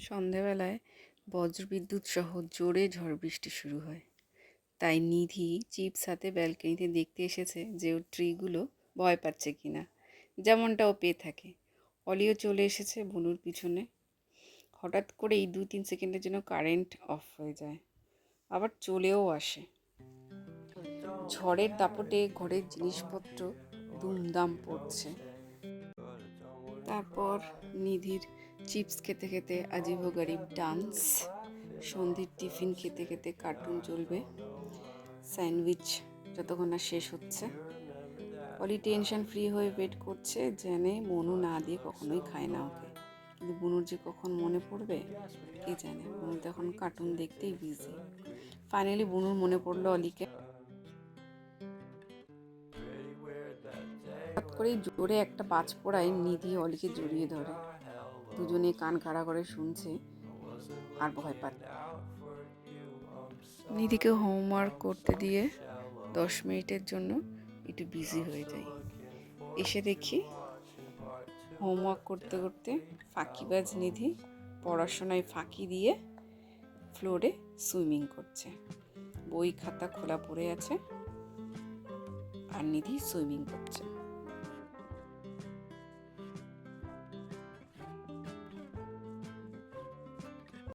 সন্ধেবেলায় বজ্রবিদ্যুৎ সহ জোরে ঝড় বৃষ্টি শুরু হয়। তাই নিধি চিপস হাতে ব্যালকনিতে দেখতে এসেছে যে ওর ট্রিগুলো ভয় পাচ্ছে কিনা, যেমনটা ও পেয়ে থাকে। অলিও চলে এসেছে বনুর পিছনে। হঠাৎ করেই 2-3 সেকেন্ডের জন্য কারেন্ট অফ হয়ে যায়, আবার চলেও আসে। ঝড়ের দাপটে ঘরের জিনিসপত্র দুমদাম পড়ছে। তারপর নিধির চিপস খেতে খেতে আজিবো গরিব ডান্স, সন্ধ্যের টিফিন খেতে খেতে কার্টুন চলবে, স্যান্ডউইচ যতক্ষণ না শেষ হচ্ছে। অলি টেনশন ফ্রি হয়ে ওয়েট করছে, জেনে মনু না দিয়ে কখনোই খায় না ওকে। কিন্তু বুনুর যে কখন মনে পড়বে কে জানে। বুনু তো এখন কার্টুন দেখতেই বিজি। ফাইনালি বুনুর মনে পড়লো অলিকে। হঠাৎ করেই জোরে একটা বাজ পড়ায় নিধি অলিকে জড়িয়ে ধরে। দুজনে কান খাড়া করে শুনছে আর ভয় পাচ্ছে। নিধিকে হোমওয়ার্ক করতে দিয়ে 10 মিনিটের জন্য একটু বিজি হয়ে যাই। এসে দেখি হোমওয়ার্ক করতে করতে ফাঁকিবাজ নিধি পড়াশোনায় ফাঁকি দিয়ে ফ্লোরে সুইমিং করছে। বই খাতা খোলা পড়ে আছে আর নিধি সুইমিং করছে।